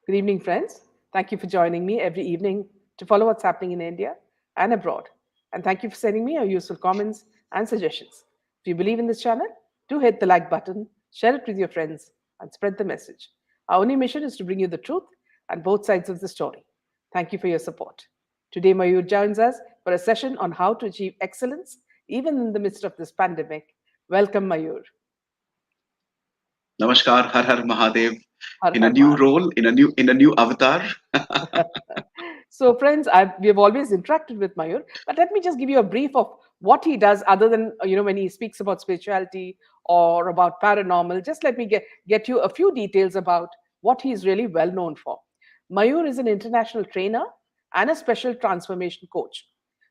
Good evening, friends. Thank you for joining me every evening to follow what's happening in India and abroad. And thank you for sending me your useful comments and suggestions. If you believe in this channel, do hit the like button, share it with your friends, and spread the message. Our only mission is to bring you the truth and both sides of the story. Thank you for your support. Today, Mayur joins us for a session on how to achieve excellence even in the midst of this pandemic. Welcome, Mayur. Namaskar, Har Har Mahadev. Har In a Har new Mahadev. role, in a new avatar. So, friends, we have always interacted with Mayur, but let me just give you a brief of what he does, other than when he speaks about spirituality or about paranormal. Just let me get you a few details about what he is really well known for. Mayur is an international trainer and a special transformation coach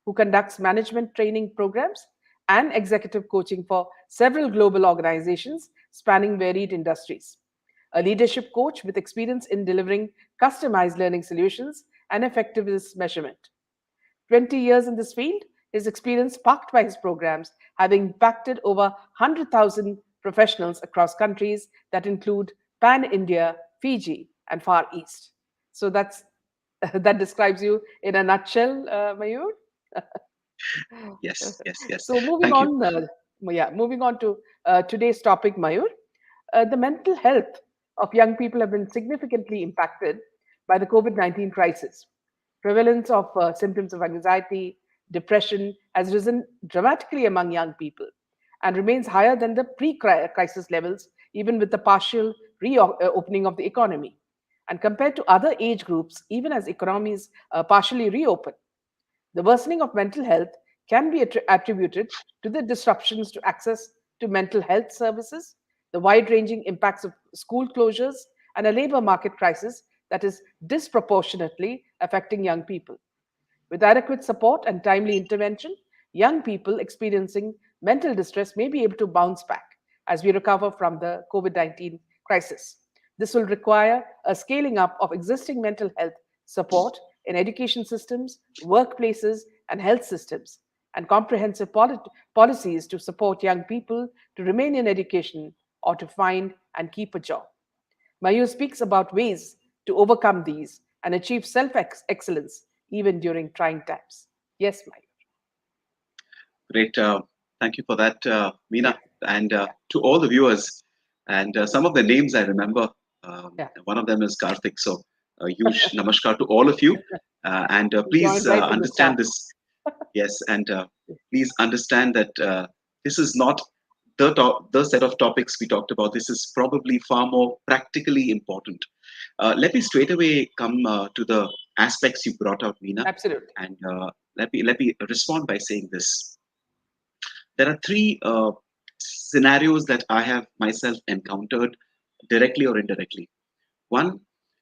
who conducts management training programs and executive coaching for several global organizations spanning varied industries, a leadership coach with experience in delivering customized learning solutions and effectiveness measurement. 20 years in this field, his experience sparked by his programs having impacted over 100,000 professionals across countries that include Pan India, Fiji, and Far East. So that describes you in a nutshell, Mayur. Yes, yes, yes. So moving Thank you. on, moving on to today's topic, Mayur. The mental health of young people have been significantly impacted by the COVID-19 crisis. Prevalence of symptoms of anxiety, depression has risen dramatically among young people and remains higher than the pre-crisis levels, even with the partial reopening of the economy. And compared to other age groups, even as economies partially reopen, the worsening of mental health can be attributed to the disruptions to access to mental health services, the wide ranging impacts of school closures, and a labor market crisis that is disproportionately affecting young people. With adequate support and timely intervention, young people experiencing mental distress may be able to bounce back as we recover from the COVID 19 crisis. This will require a scaling up of existing mental health support in education systems, workplaces, and health systems, and comprehensive policies to support young people to remain in education or to find and keep a job. Mayur speaks about ways to overcome these and achieve self excellence even during trying times. Yes, Mayur. Great. Thank you for that, Yeah, Meena. And yeah, to all the viewers, and some of the names I remember. yeah. One of them is Karthik. So, a huge namaskar to all of you. And You please joined right from the understand start. this. Yes, and please understand that this is not the set of topics we talked about. This is probably far more practically important. Let me straight away come to the aspects you brought out, Meena, Absolutely. and let me respond by saying this. There are three scenarios that I have myself encountered directly or indirectly. One,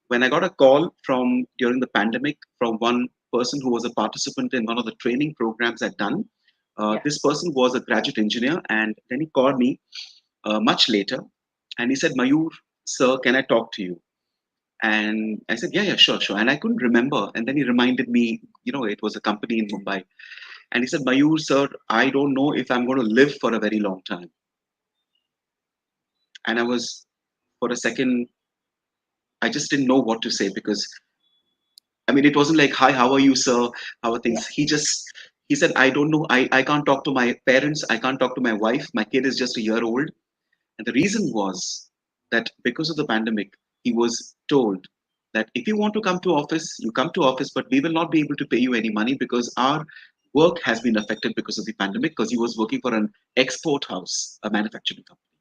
when I got a call from during the pandemic from one person who was a participant in one of the training programs I'd done. Yeah. This person was a graduate engineer, and then he called me much later, and he said, "Mayur, sir, can I talk to you?" And I said, "Yeah, yeah, sure, sure." And I couldn't remember, and then he reminded me, it was a company in Mumbai, and he said, "Mayur, sir, I don't know if I'm going to live for a very long time." And I was, for a second, I just didn't know what to say because I mean, it wasn't like, "Hi, how are you, sir? How are Yeah. things?" He said, "I don't know. I can't talk to my parents. I can't talk to my wife. My kid is just a year old." And the reason was that because of the pandemic, he was told that if you want to come to office, you come to office, but we will not be able to pay you any money because our work has been affected because of the pandemic, because he was working for an export house, a manufacturing company.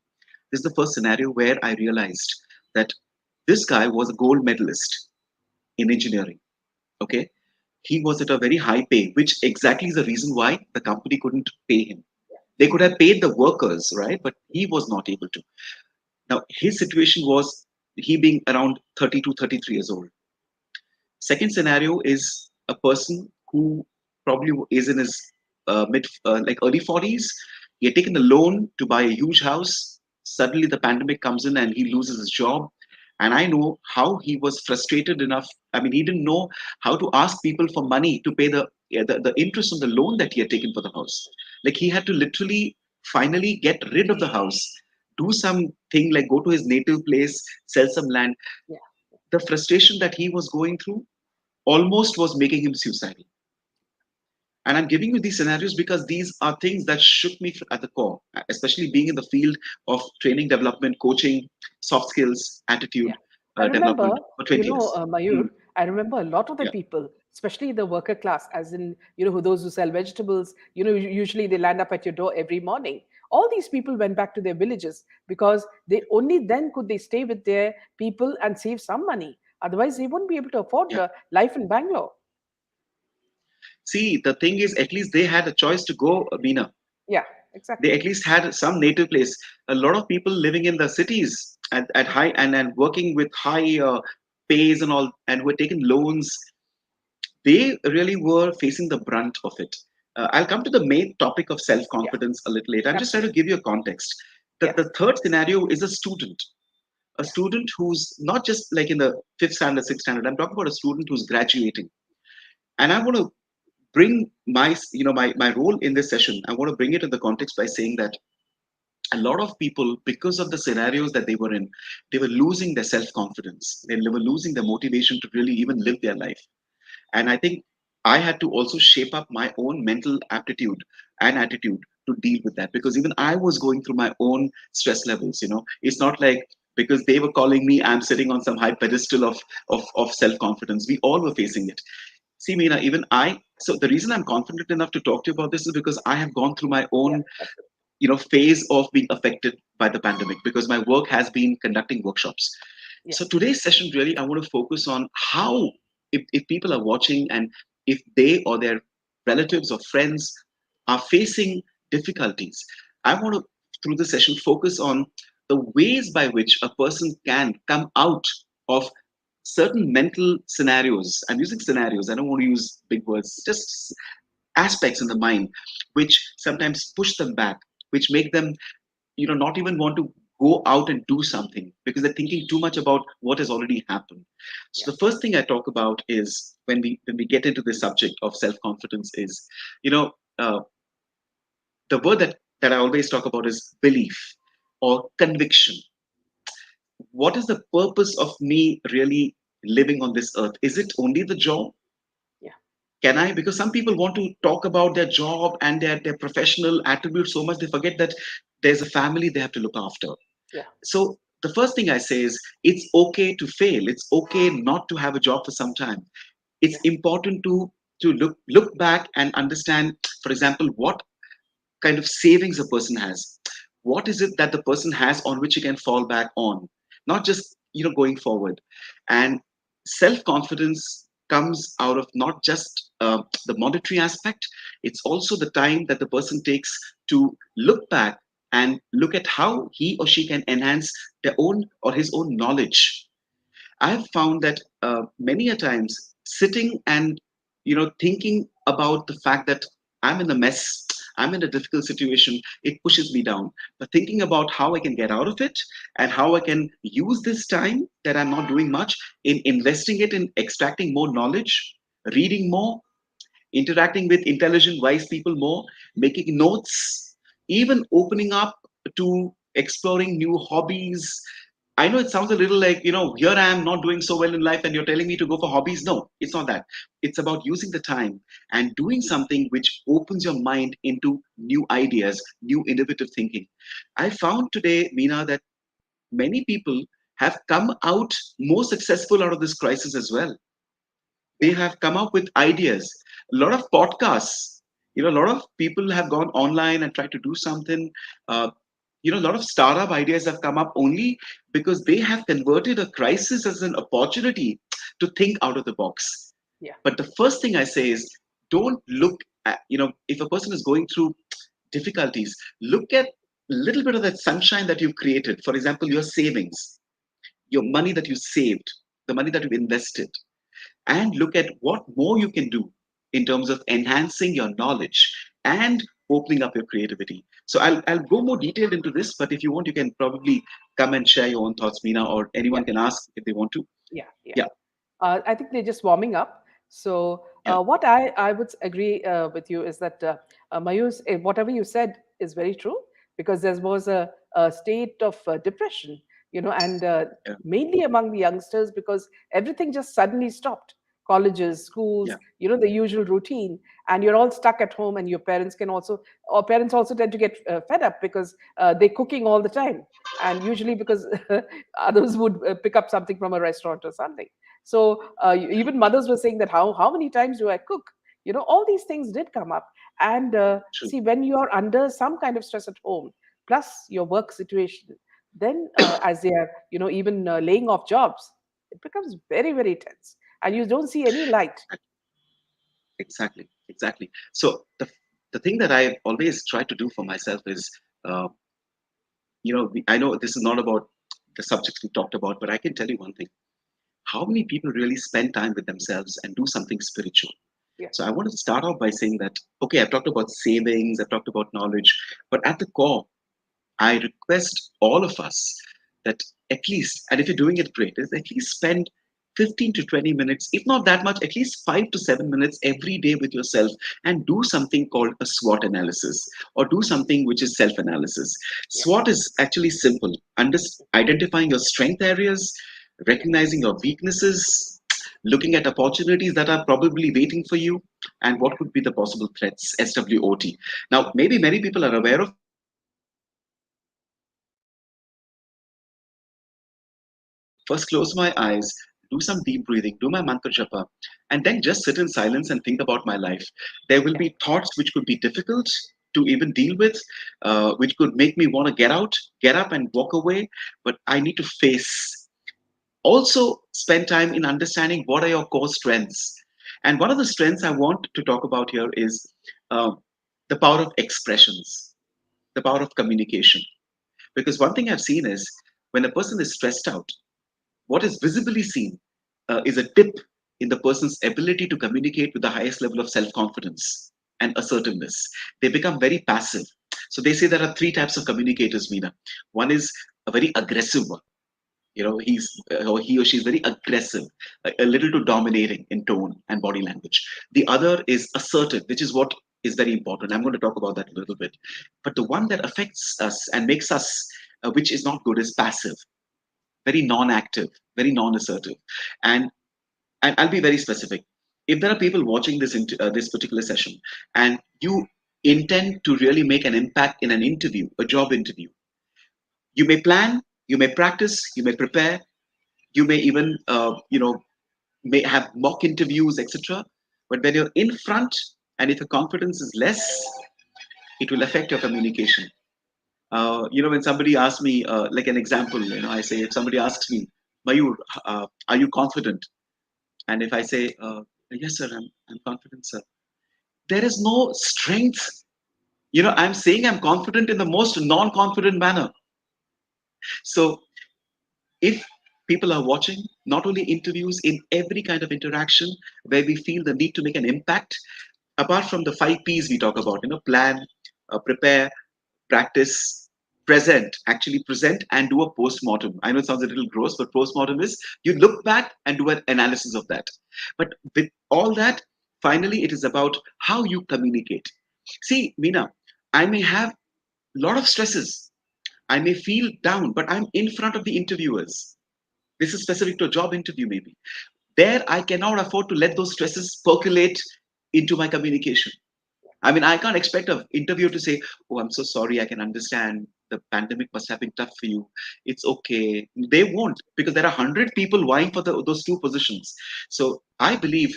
This is the first scenario where I realized that this guy was a gold medalist in engineering. Okay, he was at a very high pay, which exactly is the reason why the company couldn't pay him. They could have paid the workers, right? But he was not able to. Now, his situation was he being around 32, 33 years old. Second scenario is a person who probably is in his like early 40s. He had taken a loan to buy a huge house. Suddenly, the pandemic comes in and he loses his job. And I know how he was frustrated enough. I mean, he didn't know how to ask people for money to pay the interest on the loan that he had taken for the house. Like he had to literally finally get rid of the house, do something like go to his native place, sell some land. Yeah. the frustration that he was going through almost was making him suicidal. And I'm giving you these scenarios because these are things that shook me at the core, especially being in the field of training development, coaching, soft skills, attitude Yeah. I remember, development for 20 years. Mayur, Mm, I remember a lot of the yeah, people, especially the worker class, as in, those who sell vegetables, usually they land up at your door every morning. All these people went back to their villages because they only then could they stay with their people and save some money. Otherwise, they wouldn't be able to afford yeah. life in Bangalore. See, the thing is, at least they had a choice to go, Meena. Yeah, They exactly. at least had some native place. A lot of people living in the cities at high and working with high pays and all, and who had taken loans, they really were facing the brunt of it. I'll come to the main topic of self Yeah, confidence a little later. I'm just trying to absolutely. give you a context. Yeah, The third scenario is a yeah, student who's not just like in the fifth standard, sixth standard. I'm talking about a student who's graduating. And I want to bring my role in this session. I want to bring it in the context by saying that a lot of people, because of the scenarios that they were in, they were losing their self confidence. They were losing their motivation to really even live their life. And I think I had to also shape up my own mental aptitude and attitude to deal with that, because even I was going through my own stress levels. It's not like because they were calling me, I'm sitting on some high pedestal of self confidence. We all were facing it. See, Meena, even I, so the reason I'm confident enough to talk to you about this is because I have gone through my yeah, own absolutely. phase of being affected by the pandemic, because my work has been conducting workshops. Yeah, So today's session, really, I want to focus on how, if people are watching and if they or their relatives or friends are facing difficulties, I want to, through the session, focus on the ways by which a person can come out of certain mental scenarios. I'm using scenarios, I don't want to use big words, just aspects in the mind which sometimes push them back, which make them not even want to go out and do something because they're thinking too much about what has already happened. yeah, So the first thing I talk about is when we get into the subject of self confidence is, you know uh, the word that I always talk about is belief or conviction. What is the purpose of me really living on this earth? Is it only the job? yeah, Can I? Because some people want to talk about their job and their professional attributes so much they forget that there's a family they have to look after. yeah, So the first thing I say is it's okay to fail. It's okay not to have a job for some time. It's yeah, important to look back and understand, for example, what kind of savings a person has. What is it that the person has on which he can fall back on? Not just going forward. And self confidence comes out of not just the monetary aspect. It's also the time that the person takes to look back and look at how he or she can enhance their own or his own knowledge. I've found that many a times sitting and thinking about the fact that I'm in a mess, I'm in a difficult situation, it pushes me down. But thinking about how I can get out of it and how I can use this time that I'm not doing much in investing it in extracting more knowledge, reading more, interacting with intelligent, wise people more, making notes, even opening up to exploring new hobbies. I know it sounds a little like, here I am not doing so well in life and you're telling me to go for hobbies. No, it's not that. It's about using the time and doing something which opens your mind into new ideas, new innovative thinking. I found today, Meena, that many people have come out more successful out of this crisis as well. They yeah, have come up with ideas. A lot of podcasts, a lot of people have gone online and tried to do something. uh, a lot of startup ideas have come up only because they have converted a crisis as an opportunity to think out of the box. yeah, But the first thing I say is, don't look at, if a person is going through difficulties, look at a little bit of that sunshine that you've created. For example, your savings, your money that you saved, the money that you've invested, and look at what more you can do in terms of enhancing your knowledge and opening up your creativity. So I'll go more detailed into this, but if you want, you can probably come and share your own thoughts, Meena, or yeah, anyone can ask if they want to. yeah, yeah. Yeah, I think they're just warming up. So, yeah, what I would agree with you is that Mayus, whatever you said is very true because there was a state of depression, and Yeah. mainly among the youngsters, because everything just suddenly stopped. Colleges, schools, Yeah. the usual routine, and you're all stuck at home, and your parents can also, or parents also tend to get fed up, because they're cooking all the time, and usually because others would pick up something from a restaurant or something. So even mothers were saying that, how many times do I cook? All these things did come up. And True. see, when you are under some kind of stress at home, plus your work situation, then as they are, even laying off jobs, it becomes very, very tense, and you don't see any light. Exactly. Exactly. So the thing that I always try to do for myself is, uh, I know this is not about the subjects we talked about, but I can tell you one thing: how many people really spend time with themselves and do something spiritual? Yeah. So I want to start off by saying that, okay, I've talked about savings, I've talked about knowledge, but at the core, I request all of us that at least, and if you're doing it great, is at least spend 15 to 20 minutes, if not that much, at least 5 to 7 minutes every day with yourself and do something called a SWOT analysis, or do something which is self analysis. Yeah. SWOT is actually simple: identifying your strength areas, Yeah. recognizing your weaknesses, looking at opportunities that are probably waiting for you, and what Yeah. could be the possible threats, SWOT. Now, maybe many people are aware of it, but I want to tell you that first close my eyes, do some deep breathing, do my mantra japa, and then just sit in silence and think about my life. There will Yeah. be thoughts which could be difficult to even deal with, which could make me want to get out, get up, and walk away, but I need to face. Also, spend time in understanding what are your core strengths. And one of the strengths I want to talk about here is um, the power of expressions, the power of communication. Because one thing I've seen is when a person is stressed out, what is visibly seen is a dip in the person's ability to communicate with the highest level of self confidence and assertiveness. They become very passive. So they say there are three types of communicators, Meena. One is a very aggressive one. Or he or she is very aggressive, a little too dominating in tone and body language. The other is assertive, which is what is very important. I'm going to talk about that a little bit. But the one that affects us and makes us, which is not good, is passive, very non-active, very non-assertive. And I'll be very specific. If there are people watching this particular session, and you intend to really make an impact in an interview, a job interview, you may plan, you may practice, you may prepare, you may even may have mock interviews, etc. But when you're in front, and if your confidence is less, it will affect your communication. When somebody asks me, like an example, I say, if somebody asks me, Mayur, are you confident? And if I say, yes, sir, I'm confident, sir, there is no strength. I'm saying I'm confident in the most non confident manner. So if people are watching, not only interviews, in every kind of interaction where we feel the need to make an impact, apart from the 5 P's we talk about, plan, prepare, practice, present, actually present and do a post-mortem. I know it sounds a little gross, but post-mortem is you look back and do an analysis of that. But with all that, finally, it is about how you communicate. See, Meena, I may have a lot of stresses. I may feel down, but I'm in front of the interviewers. This is specific to a job interview, maybe. There, I cannot afford to let those stresses percolate into my communication. I mean, I can't expect an interviewer to say, "Oh, I'm so sorry. I can understand. The pandemic must have been tough for you. It's okay." They won't, because there are 100 people vying for those two positions. So I believe,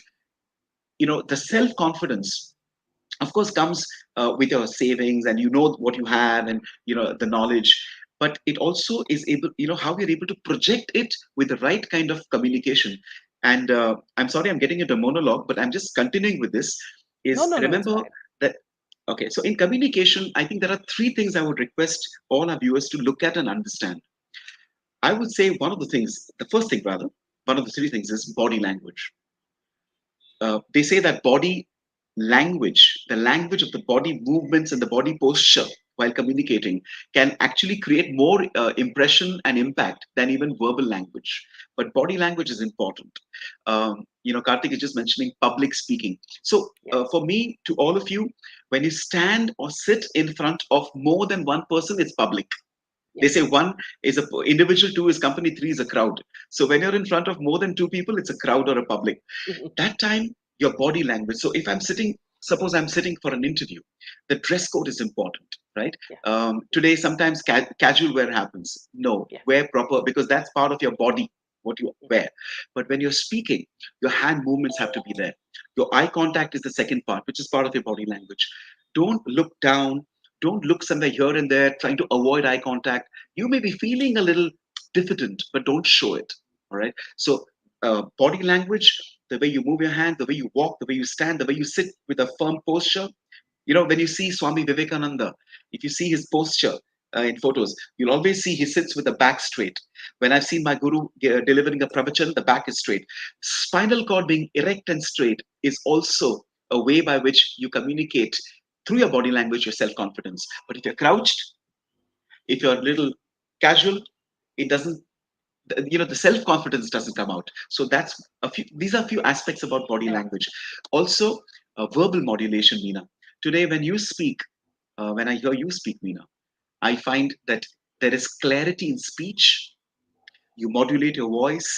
the self confidence, of course, comes with your savings, and you know what you have, and the knowledge. But it also is able, how we're able to project it with the right kind of communication. And I'm sorry, I'm getting into a monologue, but I'm just continuing with this. No, Is no, no, it's remember fine. that Okay, so in communication, I think there are three things I would request all our viewers to look at and understand. I would say one of the things, the first thing rather, one of the three things is body language. They say that body language, the language of the body movements and the body posture while communicating, can actually create more impression and impact than even verbal language. But body language is important. Karthik is just mentioning public speaking. So Yeah. for me, to all of you, when you stand or sit in front of more than one person, it's public. They Yeah. say one is a individual, two is company, three is a crowd. So when you're in front of more than two people, it's a crowd or a public. That time, your body language. So if I'm sitting, suppose I'm sitting for an interview, the dress code is important, right? Yeah. Today, sometimes casual wear happens. No, Yeah. wear proper because that's part of your body, what you wear. But when you're speaking, your hand movements have to be there. Your eye contact is the second part, which is part of your body language. Don't look down. Don't look somewhere here and there, trying to avoid eye contact. You may be feeling a little diffident, but don't show it. All right. So, body language, the way you move your hand, the way you walk, the way you stand, the way you sit with a firm posture. When you see Swami Vivekananda, if you see his posture in photos, you'll always see he sits with the back straight. When I've seen my guru delivering a pravachan, the back is straight. Spinal cord being erect and straight is also a way by which you communicate through your body language your self confidence. But if you're crouched, if you're a little casual, it doesn't. The self confidence doesn't come out. So that's a few. These are a few aspects about body Yeah. language. Also, verbal modulation, Meena. Today, when you speak, when I hear you speak, Meena, I find that there is clarity in speech. You modulate your voice.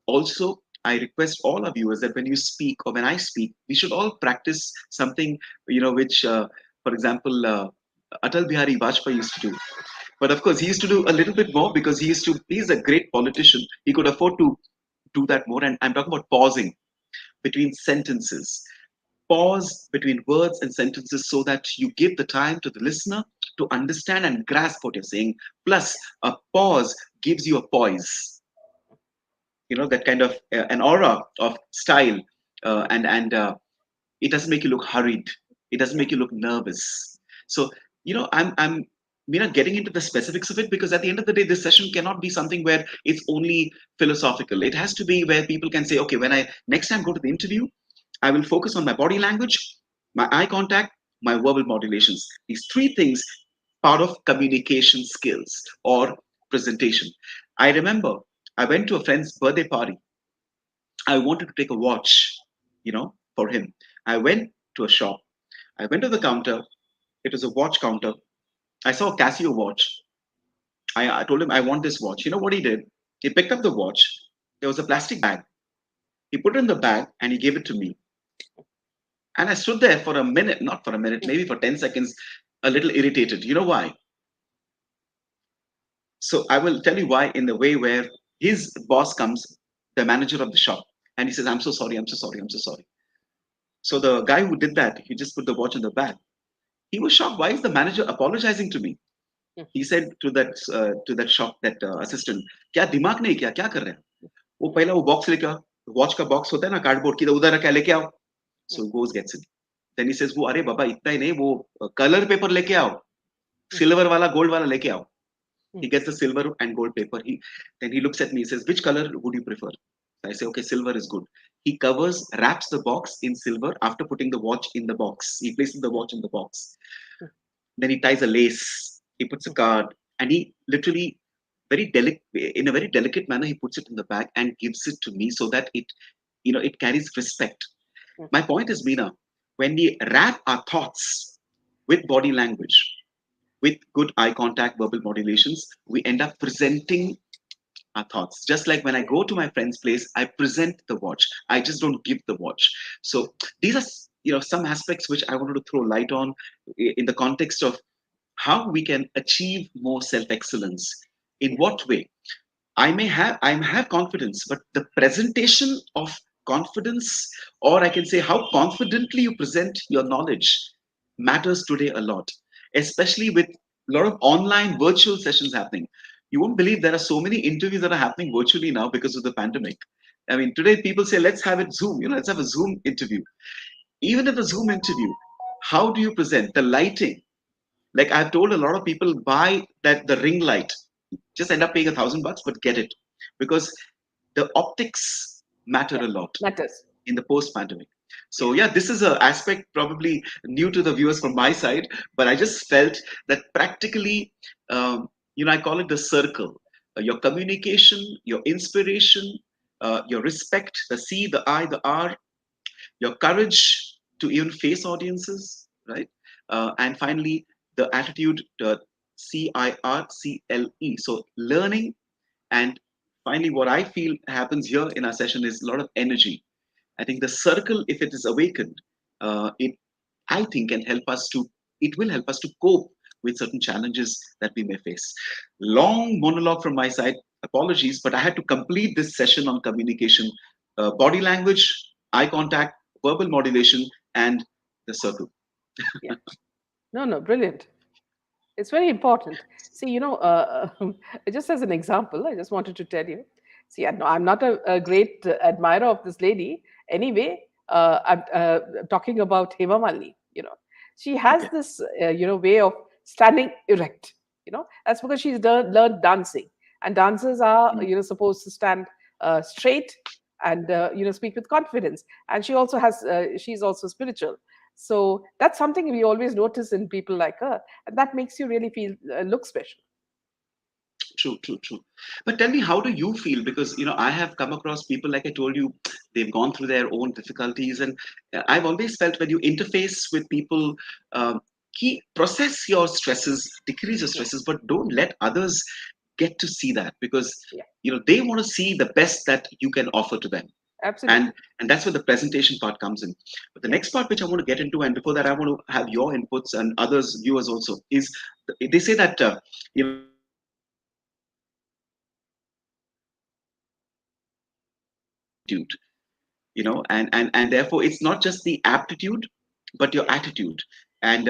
Also, I request all our viewers that when you speak or when I speak, we should all practice something, which, for example, Atal Bihari Vajpayee used to do. But of course, he used to do a little bit more because he's a great politician. He could afford to do that more. And I'm talking about pausing between sentences. Pause between words and sentences so that you give the time to the listener to understand and grasp what you're saying. Plus, a pause gives you a poise, that kind of an aura of style, and it doesn't make you look hurried. It doesn't Yeah. make you look nervous. So, I'm getting into the specifics of it because at the end of the day, this session cannot be something where it's only philosophical. It has to be where people can say, okay, when I next time go to the interview, I will focus on my body language, my eye contact, my verbal modulations. These three things, part of communication skills or presentation. I remember I went to a friend's birthday party. I wanted to take a watch, for him. I went to a shop. I went to the counter. It was a watch counter. I saw a Casio watch. I told him I want this watch. You know what he did? He picked up the watch. There was a plastic bag. He put it in the bag and he gave it to me. And I stood there for a minute, not for a minute, maybe for 10 seconds, a little irritated. You know why? So I will tell you why in the way where his boss comes, the manager of the shop, and he says, I'm so sorry, I'm so sorry, I'm so sorry. So the guy who did that, he just put the watch in the bag. He was shocked. Why is the manager apologizing to me? He said to that shop that assistant, क्या दिमाग नहीं क्या क्या कर रहे हैं? वो पहला वो बॉक्स लेके आओ, वॉच का बॉक्स होता है ना कार्डबोर्ड की, तो उधर रखा है, लेके आओ. So he goes gets it. Then he says, वो अरे बाबा इतना ही नहीं, वो कलर पेपर लेके आओ, सिल्वर वाला गोल्ड वाला लेके आओ. He gets the silver and gold paper. Then he looks at me. He says, "Which color would you prefer?" I say, "Okay, silver is good." He wraps the box in silver after putting the watch in the box. He places the watch in the box. Then he ties a lace. He puts a card, and he literally, in a very delicate manner, he puts it in the bag and gives it to me so that it carries respect. My point is, Meena, when we wrap our thoughts with body language, with good eye contact, verbal modulations, we end up presenting our thoughts. Just like when I go to my friend's place, I present the watch. I just don't give the watch. So these are some aspects which I wanted to throw light on in the context of how we can achieve more self-excellence. In what way? I have confidence, but the presentation of confidence, or I can say how confidently you present your knowledge, matters today a lot, especially with a lot of online virtual sessions happening. You won't believe there are so many interviews that are happening virtually now because of the pandemic. I mean, today people say, let's have it Zoom, let's have a Zoom interview. Even in a Zoom interview, how do you present the lighting? Like I've told a lot of people, buy the ring light. Just end up paying $1,000, but get it because the optics matter Yeah. a lot Matters. in the post-pandemic. Yeah. So yeah, this is an aspect probably new to the viewers from my side, but I just felt that practically, I call it the circle. Your communication, your inspiration, your respect, the C, the I, the R, your courage to even face audiences, right? And finally, the attitude CIRCLE. So learning, and finally, what I feel happens here in our session is a lot of energy. I think the circle, if it is awakened, it I think can help us to it will help us to cope with certain challenges that we may face. Long monologue from my side. Apologies, but I had to complete this session on communication, body language, eye contact, verbal modulation, and the circle. Yeah. No, no, brilliant. It's very important. See, just as an example, I just wanted to tell you. See, I'm not a great admirer of this lady. Anyway, I'm talking about Hema Malini. She has Okay. this, way of standing erect. That's because she's learned dancing, and dancers are, Mm. supposed to stand straight and speak with confidence. And she's also spiritual. So that's something we always notice in people like her, and that makes you really feel look special. True, true, true. But tell me, how do you feel? Because I have come across people, like I told you, they've gone through their own difficulties, and I've always felt when you interface with people, process your stresses, decrease your Yeah, stresses, but don't let others get to see that, because yeah, they want to see the best that you can offer to them, and absolutely. and that's where the presentation part comes in. But the Yeah, next part, which I want to get into, and before that, I want to have your inputs and others, viewers also, is they say that attitude, and therefore it's not just the aptitude but your attitude. And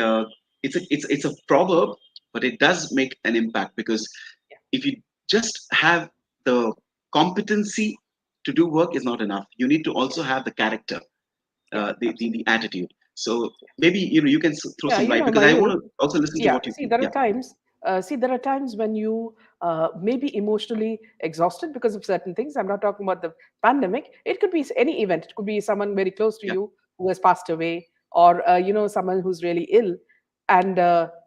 it's a proverb, but it does make an impact, because yeah, if you just have the competency to do work is not enough. You need to yeah, also have the character, yeah, the absolutely. attitude. So maybe you can throw Yeah, some light, because I want Mayur. to also listen to Yeah, what you see, feel. there are Yeah, times. There are times when you may be emotionally exhausted because of certain things. I'm not talking about the pandemic. It could be any event. It could be someone very close to yeah, you who has passed away, or someone who's really ill, and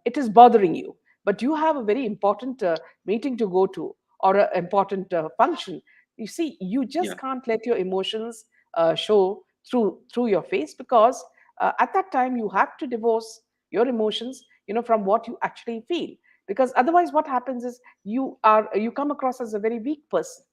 it is bothering you. But you have a very important meeting to go to, or an important function. You see, you yeah, just can't let your emotions show through your face, because at that time you have to divorce your emotions, from what you actually feel. Because otherwise, what happens is you come across as a very weak person,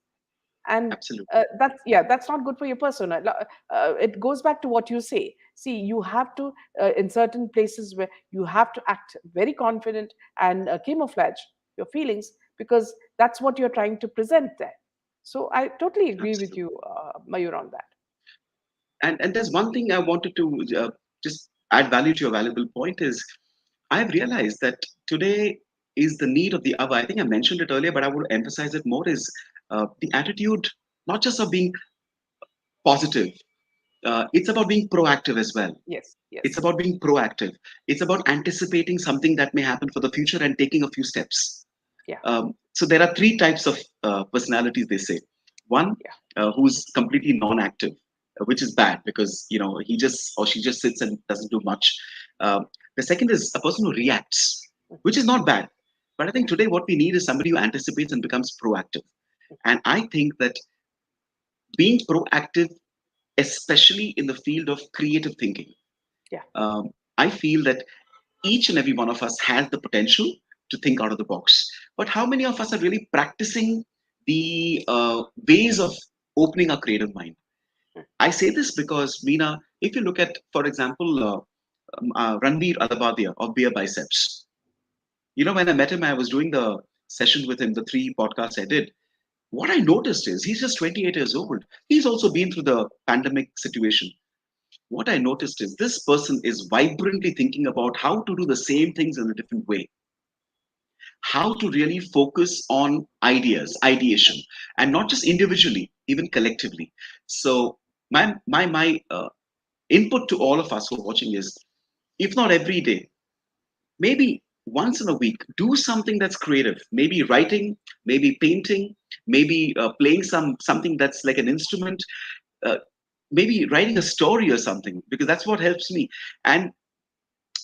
and absolutely. that's not good for your persona. It goes back to what you say. See, you have to, in certain places where you have to act very confident and camouflage your feelings, because that's what you're trying to present there. So I totally agree with Absolutely. you, Mayur, on that. And there's one thing I wanted to just add value to your valuable point is, I've realized that today is the need of the hour. I think I mentioned it earlier, but I want to emphasize it more, is the attitude, not just of being positive. It's about being proactive as well. Yes, It's yes, about being proactive. It's about anticipating something that may happen for the future and taking a few steps. yeah, So there are three types of personalities, they say. One, yeah, who's completely non-active, which is bad, because he just or she just sits and doesn't do much. Um, the second is a person who reacts, which is not bad. But I think yeah, today what we need is somebody who anticipates and becomes proactive. And I think that being proactive, especially in the field of creative thinking, yeah, I feel that each and every one of us has the potential to think out of the box. But how many of us are really practicing the ways of opening our creative mind? I say this because, Meena, if you look at, for example, Ranveer Alabadia of Beer Biceps, when I met him, I was doing the session with him, the three podcasts I did. What I noticed is he's just 28 years old. He's also been through the pandemic situation. What I noticed is this person is vibrantly thinking about how to do the same things in a different way, how to really focus on ideas, ideation, and not just individually, even collectively. So my input to all of us who are watching is, if not every day, maybe once in a week, do something that's creative. Maybe writing, maybe painting, maybe playing something that's like an instrument. Uh, Maybe writing a story or something, because that's what helps me. And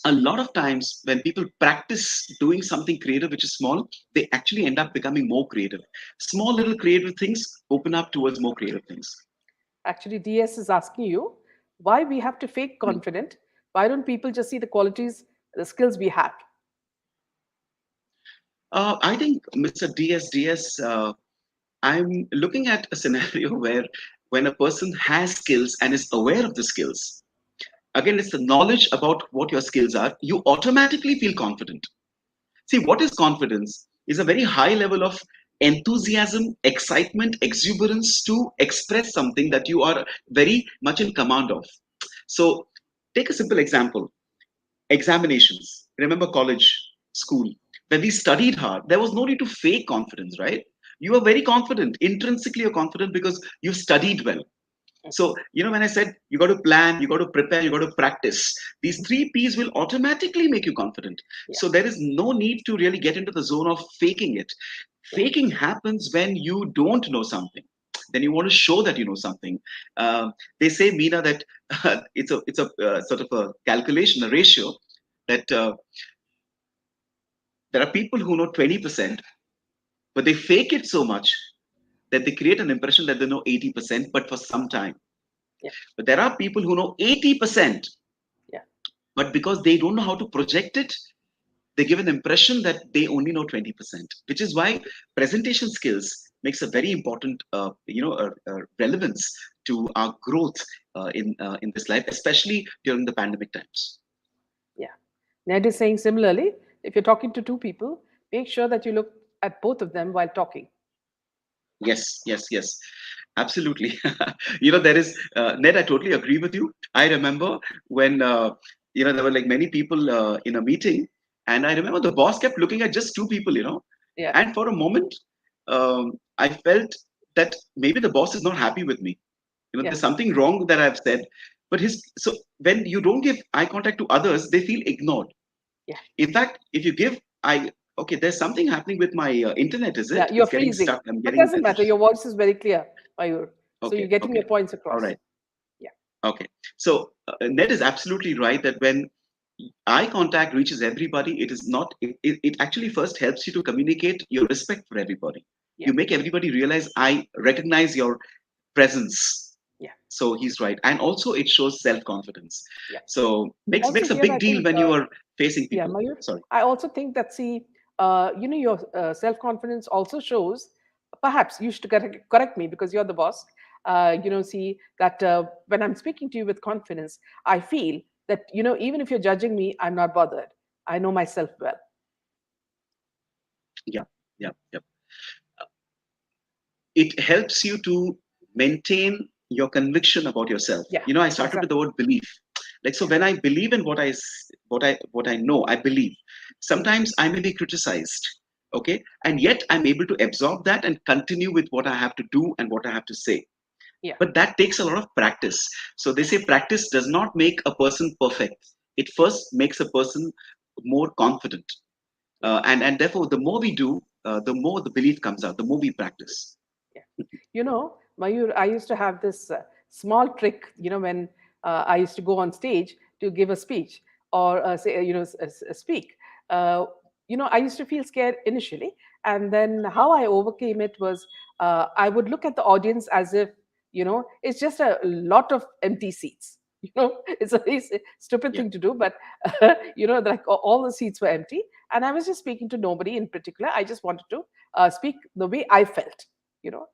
a lot of times when people practice doing something creative which is small, they actually end up becoming more creative. Small little creative things open up towards more creative things. Actually, DS is asking you why we have to fake Hmm. confident. Why don't people just see the qualities, the skills we have? I think, Mr. DSDS, I'm looking at a scenario where when a person has skills and is aware of the skills, again, it's the knowledge about what your skills are, you automatically feel confident. See, what is confidence? Is a very high level of enthusiasm, excitement, exuberance to express something that you are very much in command of. So, take a simple example: examinations. Remember college, school. When we studied hard, there was no need to fake confidence, right? You are very confident, intrinsically you're confident because you've studied well. So, when I said you got to plan, you got to prepare, you got to practice, these three P's will automatically make you confident. Yeah, So, there is no need to really get into the zone of faking it. yeah, Faking happens when you don't know something. Then you want to show that you know something. They say, Meena, that it's a sort of a calculation, a ratio that there are people who know 20%, but they fake it so much that they create an impression that they know 80%, but for some time. yeah, But there are people who know 80%, yeah. but because they don't know how to project it, they give an impression that they only know 20%, which is why presentation skills makes a very important relevance to our growth in this life, especially during the pandemic times. Yeah. Ned is saying similarly, if you're talking to two people, make sure that you look at both of them while talking. Yes, yes, yes, absolutely. There is Ned. I totally agree with you. I remember when there were like many people in a meeting, and I remember the boss kept looking at just two people. Yeah, And for a moment, I felt that maybe the boss is not happy with me. yeah, There's something wrong that I've said. But when you don't give eye contact to others, they feel ignored. yeah, In fact, if you give I okay, there's something happening with my internet. Is yeah. it? You're It's getting freezing, stuck. I'm but getting doesn't matter. messages. Your voice is very clear, Mayur. So you're Okay, getting your okay, points all across. right. Yeah, Okay. So Ned is absolutely right that when eye contact reaches everybody, it is not. It actually first helps you to communicate your respect for everybody. yeah, You make everybody realize I recognize your presence. yeah, So he's right, and also it shows self confidence. yeah. So makes Also, a here I big deal think, when you are facing yeah, people. Mayur, Sorry. I also think that your self confidence also shows. Perhaps you should correct me because you're the boss. See that when I'm speaking to you with confidence, I feel that even if you're judging me, I'm not bothered. I know myself well. Yeah, yeah, yeah. It helps you to maintain your conviction about yourself. Yeah, I started with the exactly. word belief. Like, so Yeah, when I believe in what I know, I believe. Sometimes I may be criticized, okay, and yet I'm able to absorb that and continue with what I have to do and what I have to say. yeah, But that takes a lot of practice. So they say practice does not make a person perfect. It first makes a person more confident. yeah, And therefore, the more we do, the more the belief comes out, the more we practice. yeah. Mayur, I used to have this small trick, when I used to go on stage to give a speech or say, speak. Uh, I used to feel scared initially. And then how I overcame it was I would look at the audience as if, it's just a lot of empty seats. It's a very stupid Yeah, thing to do, but, like all the seats were empty. And I was just speaking to nobody in particular. I just wanted to speak the way I felt, you know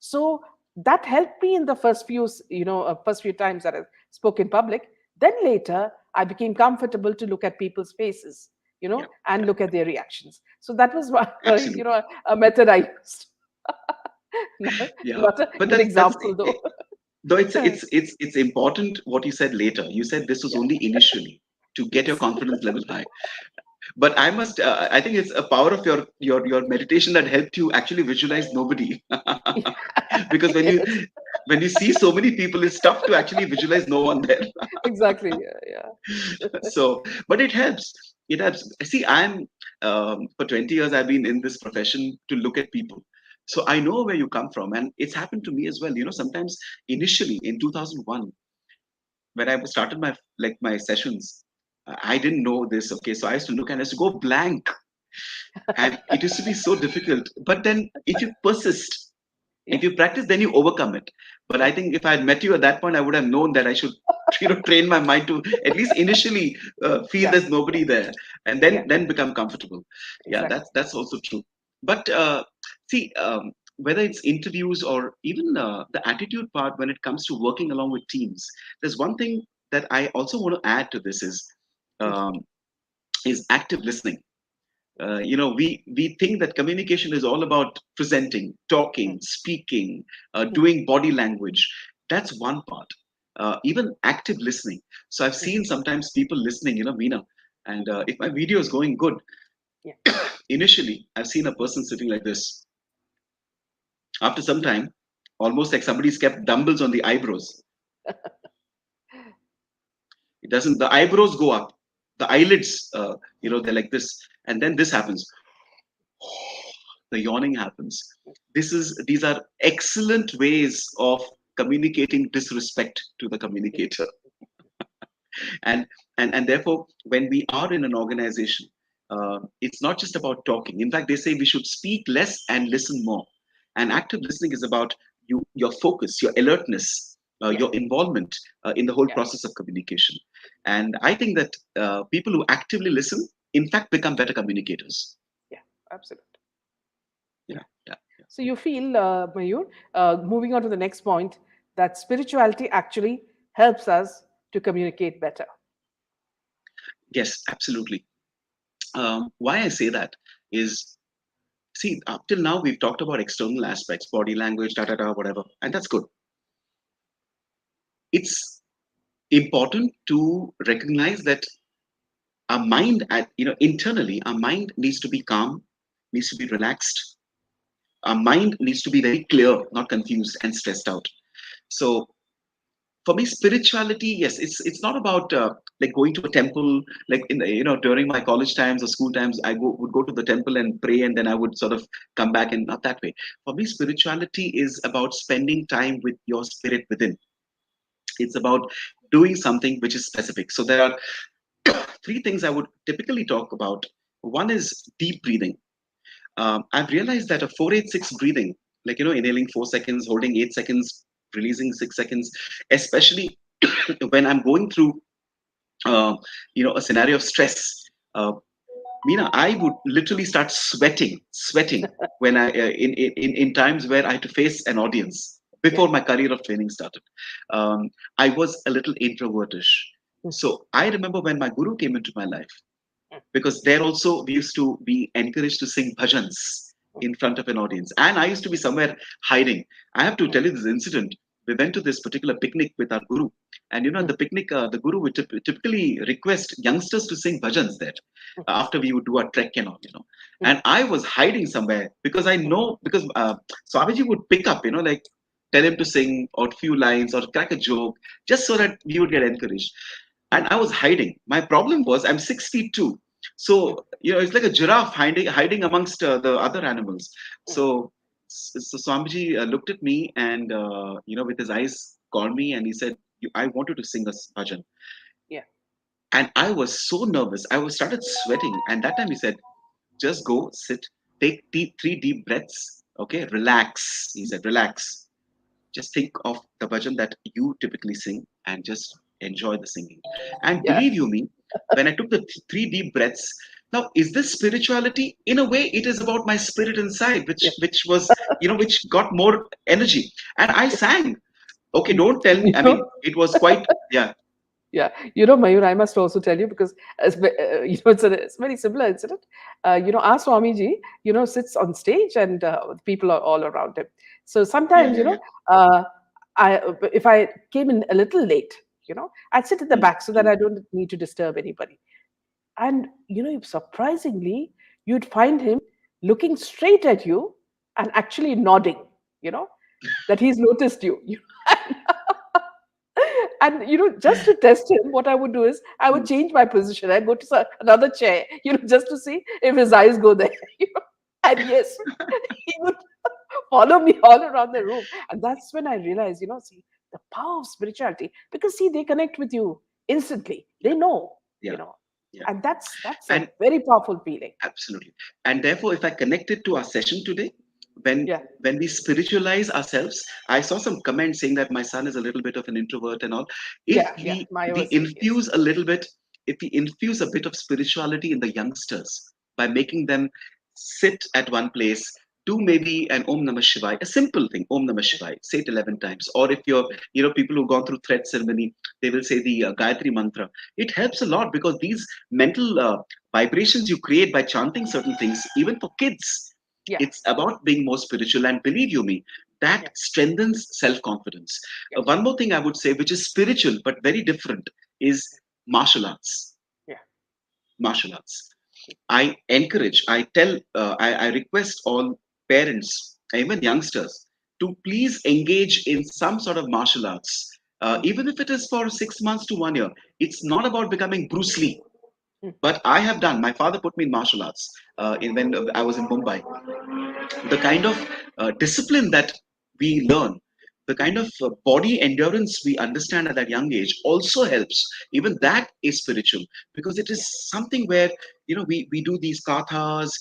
so that helped me in the first few times that I spoke in public. Then later I became comfortable to look at people's faces, yeah, and yeah, look at their reactions. So that was one, absolutely. a method I used. Yeah, Not a but good that's example though. though it's important what you said later. You said this was Yeah, only initially to get your yes. confidence level high. But I think it's a power of your meditation that helped you actually visualize nobody. Because Yes, when you see so many people, it's tough to actually visualize no one there. exactly. Yeah, So, but it helps. It helps. See, I'm for 20 years I've been in this profession to look at people. So I know where you come from, and it's happened to me as well. Sometimes initially in 2001, when I started my sessions, I didn't know this. Okay, so I used to look and I used to go blank, and it used to be so difficult. But then, if you persist, Yeah. If you practice, then you overcome it. But I think if I had met you at that point, I would have known that I should train my mind to at least initially feel Yeah. there's nobody there, and Yeah. then become comfortable. Yeah, Exactly. that's also true. But see, whether it's interviews or even the attitude part when it comes to working along with teams, there's one thing that I also want to add to this um, is active listening. We think that communication is all about presenting, talking, speaking, doing body language. That's one part. Even active listening. So I've seen sometimes people listening, Meena, and if my video is going good, Yeah. initially I've seen a person sitting like this. After some time, almost like somebody's kept dumbbells on the eyebrows. It doesn't. The eyebrows go up, the eyelids, they're like this, and then this happens. The yawning happens. These are excellent ways of communicating disrespect to the communicator. and and therefore, when we are in an organization, it's not just about talking. In fact, they say we should speak less and listen more. And active listening is about your focus, your alertness, Yeah. your involvement in the whole Yeah. process of communication. And I think that people who actively listen, in fact, become better communicators. Yeah. Absolutely. Yeah, Yeah. yeah. So you feel, Mayur, moving on to the next point, that spirituality actually helps us to communicate better. Yes, absolutely. Why I say that is, see, up till now we've talked about external aspects, body language, da da da, whatever, and that's good. It's important to recognize that our mind, internally, our mind needs to be calm, needs to be relaxed. Our mind needs to be very clear, not confused and stressed out. So for me, spirituality, yes, it's not about like going to a temple. Like during my college times or school times, would go to the temple and pray, and then I would sort of come back, and not that way. For me, spirituality is about spending time with your spirit within. It's about doing something which is specific. So there are three things I would typically talk about. One is deep breathing. I've realized that a 4-8-6 breathing, like inhaling 4 seconds, holding 8 seconds, releasing 6 seconds, especially when I'm going through a scenario of stress. uh, Meena, I would literally start sweating when in times where I had to face an audience Yeah. before my career of training started. I was a little introvertish. So I remember when my guru came into my life, because there also we used to be encouraged to sing bhajans in front of an audience, and I used to be somewhere hiding. I have to tell you this incident. We went to this particular picnic with our guru, and at the picnic, the guru would typically request youngsters to sing bhajans there after we would do our trek and all. And I was hiding somewhere because I know, because Swamiji would pick up, like tell him to sing or few lines or crack a joke, just so that we would get encouraged. And I was hiding. My problem was I'm 6 feet 2, so it's like a giraffe hiding amongst the other animals. So Swamiji looked at me and with his eyes called me and he said, "I want you to sing us bhajan." Yeah. And I was so nervous. I was started sweating, and that time he said, "Just go sit, take 3 deep breaths. Okay, relax." He said, "Relax. Just think of the bhajan that you typically sing and just enjoy the singing." And Yeah. believe you me, when I took the 3 deep breaths, now is this spirituality? In a way, it is about my spirit inside, Yeah. which got more energy. And I sang. Okay, don't tell me. You I know, mean, it was quite, yeah, yeah, Mayur, I must also tell you because it's a very similar incident. Our Swamiji, sits on stage and people are all around him. So yeah, sometimes, yeah, yeah. uh, if I came in a little late, I'd sit at the Mm, back so that I don't need to disturb anybody. And surprisingly, you'd find him looking straight at you and actually nodding. You know that he's noticed you. And just to test him, what I would do is I would mm. change my position. I'd go to another chair, just to see if his eyes go there. And yes, he would follow me all around the room. And that's when I realized, see, the power of spirituality. Because see, they connect with you instantly. Yeah, They know, yeah, yeah. and that's a And very powerful feeling. absolutely. And therefore, if I connect it to our session today, when Yeah. when we spiritualize ourselves. I saw some comments saying that my son is a little bit of an introvert and all. if Yeah. Yeah. we Maya we was saying yes. infuse a little bit, if we infuse a bit of spirituality in the youngsters by making them sit at one place, do maybe an Om Namah Shivaya, a simple thing, Om Namah Shivaya, say it 11 times. Or if you're, people who've gone through thread ceremony, they will say the Gayatri mantra. It helps a lot because these mental vibrations you create by chanting certain things, even for kids, Yeah. it's about being more spiritual. And believe you me, that Yeah. strengthens self confidence. Yeah. One more thing I would say, which is spiritual but very different, is martial arts. Yeah. Martial arts. I encourage, I tell, I request all parents, even youngsters, to please engage in some sort of martial arts, Mm, even if it is for 6 months to 1 year. It's not about becoming Bruce Lee, mm, but I have done. My father put me in martial arts when I was in Mumbai. The kind of discipline that we learn, the mm. kind of body endurance we understand at that young age also helps. Even that is spiritual, because it is Yeah. something where we do these kathas,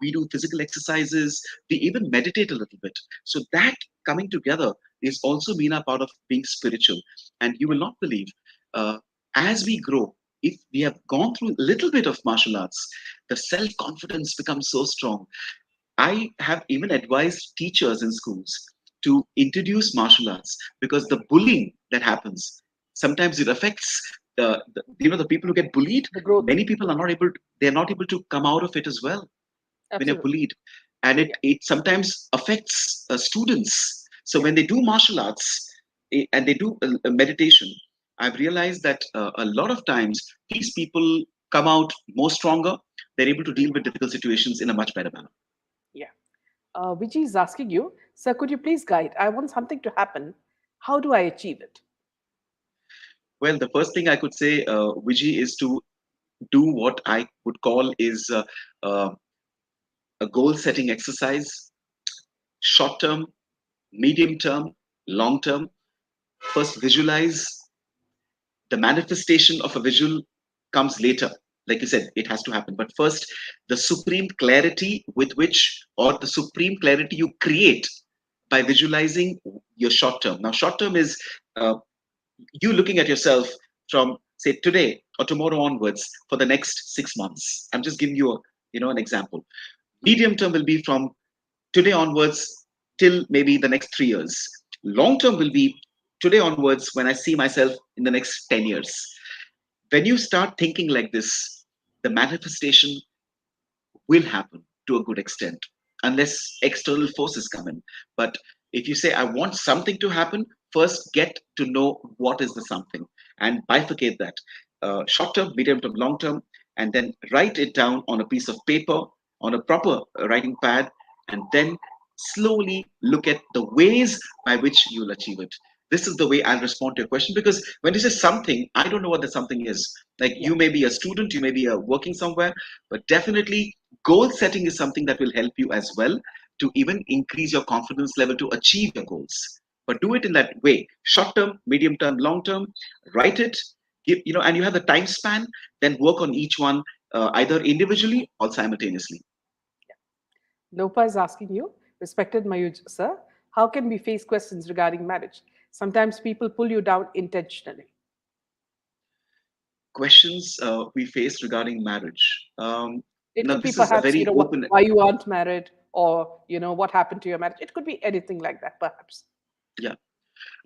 we do physical exercises, we even meditate a little bit. So that coming together is also been a part of being spiritual. And you Yeah. will not believe, uh, as we grow, if we have gone through a little bit of martial arts, the self confidence becomes so strong. I have even advised teachers in schools to introduce martial arts, because the bullying that happens, sometimes it affects the people who get bullied. The growth. Many people are not able, they're not able to come out of it as well when you're Absolutely. bullied. And it Yeah. it sometimes affects students. So Yeah. when they do martial arts, and they do meditation, I've realized that a lot of times these people come out more stronger. They're able to deal with difficult situations in a much better manner. Yeah. Vijay is asking you, sir, could you please guide? I want something to happen. How do I achieve it? Well, the first thing I could say, Vijay, is to do what I would call is uh, a goal setting exercise, short term, medium term, long term. First, visualize. The manifestation of a visual comes later. Like you said, it has to happen. But first, the supreme clarity with which, or the supreme clarity you create by visualizing your short term. Now, short term is uh, you looking at yourself from, say, today or tomorrow onwards for the next 6 months. I'm just giving you an example. Medium term will be from today onwards till maybe the next 3 years. Long term will be today onwards when I see myself in the next 10 years. When you start thinking like this, the manifestation will happen to a good extent, unless external forces come in. But if you say, I want something to happen, first get to know what is the something and bifurcate that, short term, medium term, long term, and then write it down on a piece of paper, on a proper writing pad, and then slowly look at the ways by which you'll achieve it. This is the way I'll respond to your question, because when you say something, I don't know what the something is. Like, Yeah. you may be a student, you may be working somewhere, but definitely goal setting is something that will help you as well to even increase your confidence level to achieve your goals. But do it in that way: short term, medium term, long term. Write it, and you have the time span. Then work on each one, either individually or simultaneously. Lopa is asking you, respected Mayuj sir, how can we face questions regarding marriage? Sometimes people pull you down intentionally. Questions we face regarding marriage. It Now, could be this is a perhaps, very open. why you aren't married, or, what happened to your marriage. It could be anything like that, perhaps. Yeah.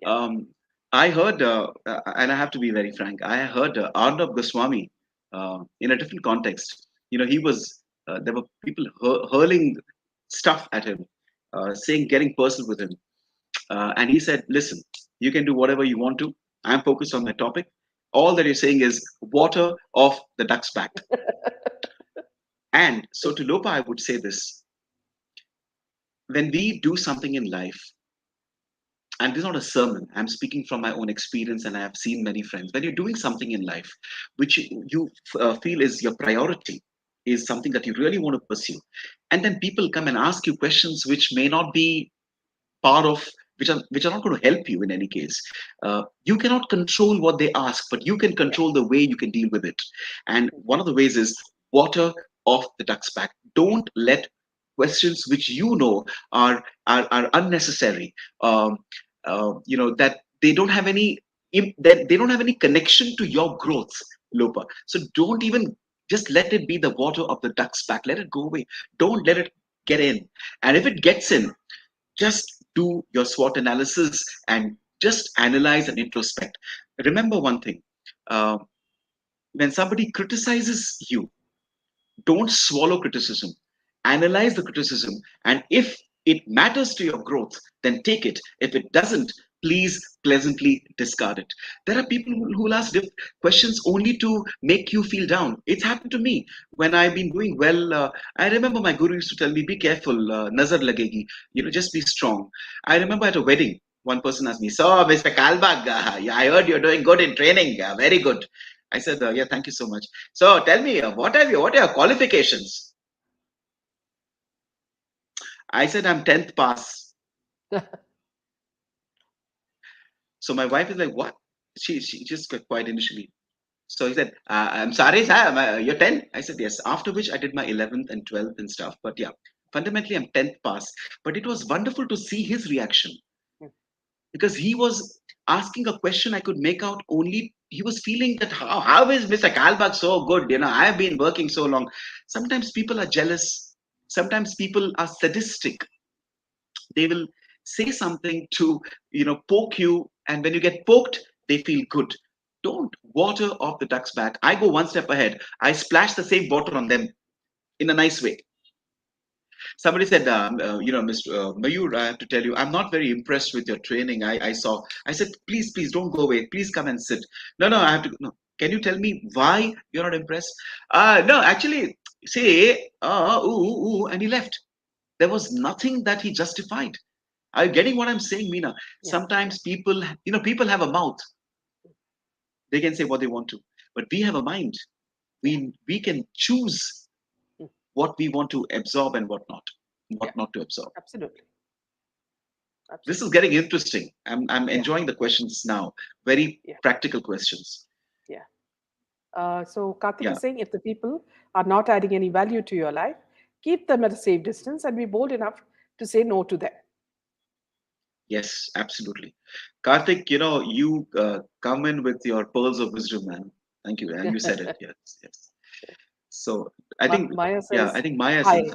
Yeah. Um, I heard, and I have to be very frank, I heard Arnab Goswami in a different context. He was, there were people hurling stuff at him, saying, getting personal with him. And he said, listen, you can do whatever you want to. I'm focused on my topic. All that you're saying is water off the duck's back. And so to Lopa, I would say this: when we do something in life, and this is not a sermon, I'm speaking from my own experience, and I have seen many friends. When you're doing something in life which you feel is your priority, is something that you really want to pursue, and then people come and ask you questions which may not be part of, which are not going to help you in any case. You cannot control what they ask, but you can Yeah. control the way you can deal with it. And one of the ways is water off the duck's back. Don't let questions which are unnecessary. Um, that they don't have any that they don't have any connection to your growth, Lopa. So don't even just let it be the water of the duck's back. Let it go away. Don't let it get in. And if it gets in, just do your SWOT analysis and just analyze and introspect. Remember one thing: uh, when somebody criticizes you, don't swallow criticism. Analyze the criticism. And if it matters to your growth, then take it. If it doesn't, please pleasantly discard it. There are people who will ask questions only to make you feel down. It's happened to me when I've been doing well. I remember my guru used to tell me, be careful, nazar lagegi, just be strong. I remember at a wedding, one person asked me, so Mr. Kalbag, yeah, I heard you're doing good in training. Very good. I said, yeah, thank you so much. So tell me, what are your qualifications? I said, I'm 10th pass. So my wife is like, what? She just got quiet initially. So he said, I'm sorry, sir, you're 10? I said, yes. After which I did my 11th and 12th and stuff. But yeah, fundamentally, I'm 10th pass. But it was wonderful to see his reaction because he was asking a question I could make out only. He was feeling that how is Mr. Kalbach so good? I've been working so long. Sometimes people are jealous. Sometimes people are sadistic. They will say something to poke you, and when you get poked, they feel good. Don't water off the duck's back. I go one step ahead. I splash the same water on them in a nice way. Somebody said, Mr. Mayur, I have to tell you, I'm not very impressed with your training. I saw. I said, please don't go away. Please come and sit. No, I have to. No. Can you tell me why you're not impressed? No, actually, say, and he left. There was nothing that he justified. Are you getting what I'm saying, Meena? Yeah, Sometimes people have a mouth. They can say what they want to, but we have a mind. yeah, We can choose mm, what we want to absorb and yeah, what not to absorb. absolutely, This is absolutely. getting interesting. I'm Yeah, enjoying the questions now. Very yeah, practical questions. yeah. So Karthik Yeah. is saying if the people are not adding any value to your life, keep them at a safe distance and be bold enough to say no to them. Yes, absolutely. Karthik, you come in with your pearls of wisdom, man. Thank you. And you said it. Yes, yes. So I think, Maya yeah, I says, think Maya hi. says,